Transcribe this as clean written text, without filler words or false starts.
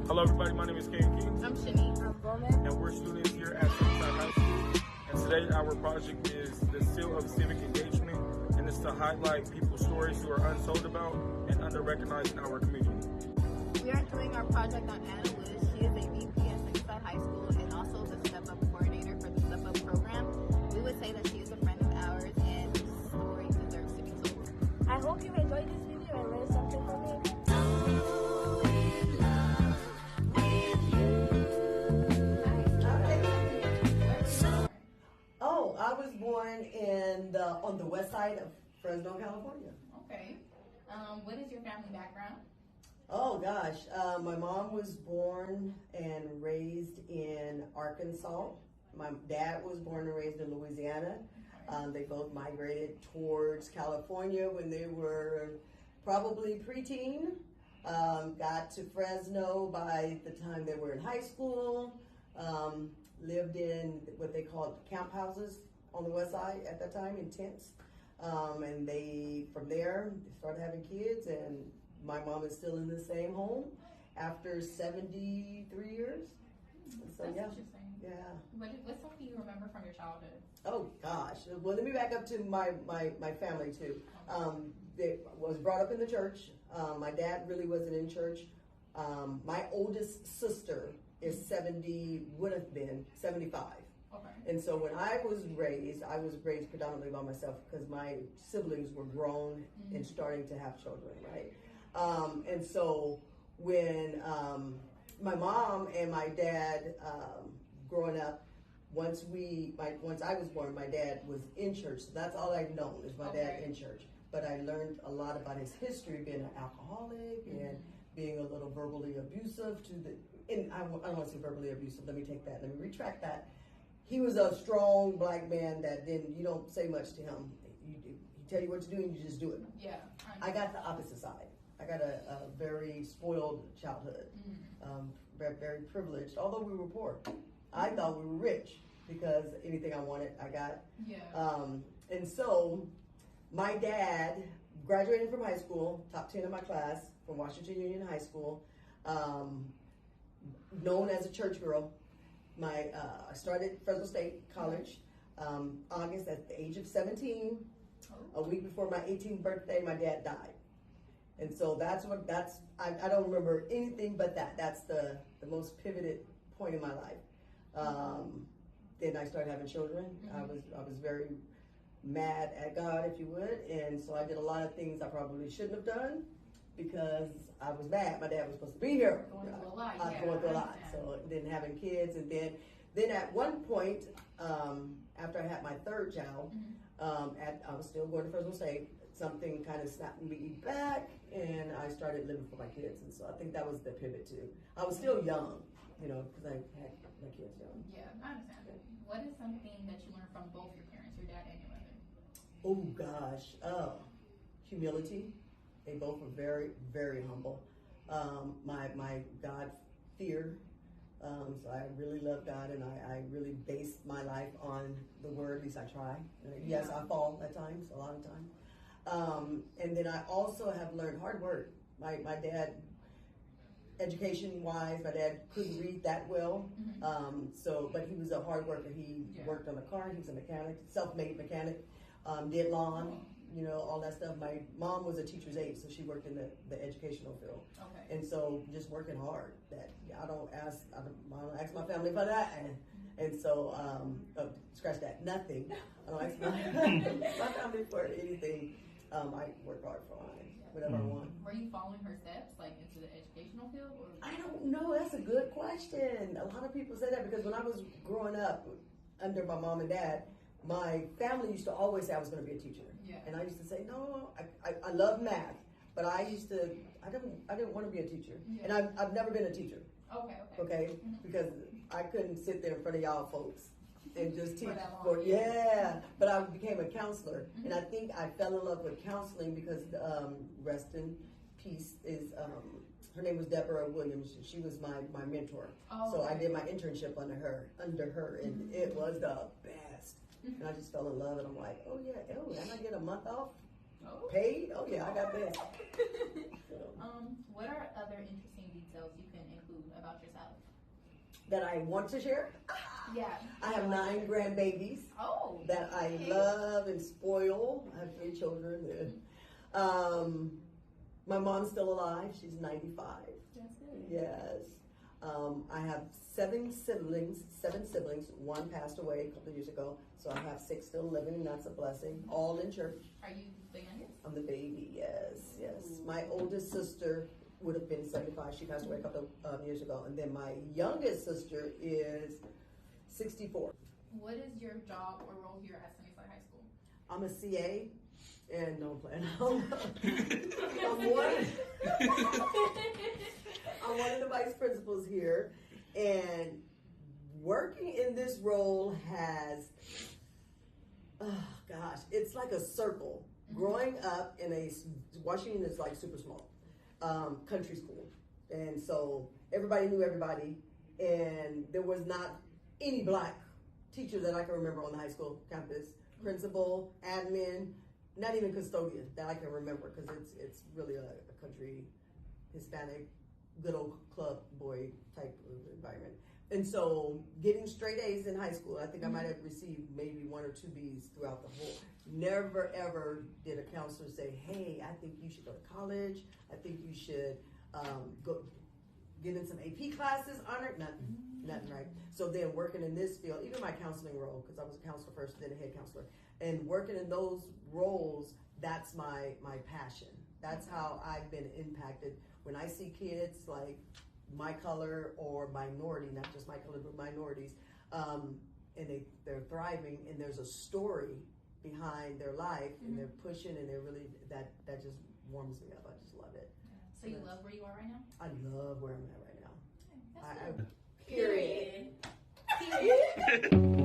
Hello everybody, my name is King. I'm Shani. I'm Bowman. And we're students here at Sunnyside High School. And today our project is the Seal of Civic Engagement, and it's to highlight people's stories who are untold about and under-recognized in our community. We are doing our project on Anna Wish. She is a VP at Sunnyside High School and also the Step Up coordinator for the Step Up program. We would say that she is a friend of ours and her story deserves to be told. I hope you enjoyed this video and learned something from it. Oh, I was born on the west side of Fresno, California. Okay. What is your family background? Oh gosh, my mom was born and raised in Arkansas. My dad was born and raised in Louisiana. They both migrated towards California when they were probably preteen. Got to Fresno by the time they were in high school. Lived in what they called camp houses on the west side at that time, in tents. And from there, they started having kids, and my mom is still in the same home after 73 years. So, That's yeah. interesting. Yeah. What's something you remember from your childhood? Oh gosh. Well, let me back up to my family too. They was brought up in the church. My dad really wasn't in church. My oldest sister is would have been 75. Okay. And so when I was raised predominantly by myself because my siblings were grown and starting to have children, right? And so when my mom and my dad growing up, once I was born, my dad was in church. So that's all I've known is my dad in church. But I learned a lot about his history, being an alcoholic and being a little verbally abusive and I don't want to say verbally abusive. Let me retract that. He was a strong black man that you don't say much to him. He tell you what to do and you just do it. Yeah. I got the opposite side. I got a very spoiled childhood, very, very privileged, although we were poor. I thought we were rich because anything I wanted, I got. Yeah. And so my dad graduated from high school, top 10 in my class from Washington Union High School, known as a church girl. I started Fresno State College, August at the age of 17. A week before my 18th birthday, my dad died. And so I don't remember anything but that. That's the most pivoted point in my life. Then I started having children. I was very mad at God, if you would. And so I did a lot of things I probably shouldn't have done because I was mad. My dad was supposed to be here. Going through a lot. I was going through a lot. So then having kids, and then at one point, after I had my third child, I was still going to Fresno State. Something kind of snapped me back, and I started living for my kids. And so I think that was the pivot too. I was still young, because I had my kids young. Yeah, I understand. What is something that you learned from both your parents, your dad and your mother? Oh gosh, humility. They both were very, very humble. My God fear. So I really love God, and I really base my life on the Word. At least I try. Yes, I fall at times, a lot of times. And then I also have learned hard work. My dad, education-wise, my dad couldn't read that well. But he was a hard worker. He worked on a car. He was a mechanic, self-made mechanic. Did lawn, all that stuff. My mom was a teacher's aide, so she worked in the educational field. Okay. And so just working hard. That I don't ask my family for that, and so scratch that. Nothing. I don't ask my family for anything. I work hard for whatever I want. Were you following her steps, like into the educational field? Or? I don't know. That's a good question. A lot of people say that because when I was growing up under my mom and dad, my family used to always say I was going to be a teacher. Yeah. And I used to say, no, I love math, but I didn't want to be a teacher. Yeah. And I've never been a teacher. Okay? Because I couldn't sit there in front of y'all folks and just teach. But I became a counselor. And I think I fell in love with counseling because rest in peace is, her name was Deborah Williams. She was my mentor. So I did my internship under her, and it was the best. And I just fell in love, and I'm like, and I get a month off paid? I got this. What are other interesting details you can include about about yourself that I want to share. Yeah. I have 9 grandbabies Oh. that I love and spoil. I have 3 children. My mom's still alive. She's 95. That's good. Yes. I have 7 siblings. 1 passed away a couple of years ago. So I have 6 still living, and that's a blessing. All in church. Are you the youngest? I'm the baby, yes. My oldest sister would have been 75. She passed away a couple of years ago. And then my youngest sister is 64. What is your job or role here at Sunnyside High School? I'm a CA, and no plan. I'm one of the vice principals here, and working in this role has, it's like a circle. Growing up in Washington is like super small, country school. And so everybody knew everybody, and there was not any black teacher that I can remember on the high school campus, principal, admin, not even custodian that I can remember, because it's really a country, Hispanic, good old club boy type of environment. And so getting straight A's in high school, I think I might have received maybe 1 or 2 B's throughout the whole. Never ever did a counselor say, hey, I think you should go to college. I think you should go get in some AP classes, honored, nothing, right? So then working in this field, even my counseling role, because I was a counselor first, then a head counselor, and working in those roles, that's my passion. That's how I've been impacted. When I see kids like my color or minority, not just my color, but minorities, and they're thriving, and there's a story behind their life, and they're pushing, and they're really, that just warms me up. I just love it. So you love where you are right now? I love where I'm at right now. That's good. Period. Period.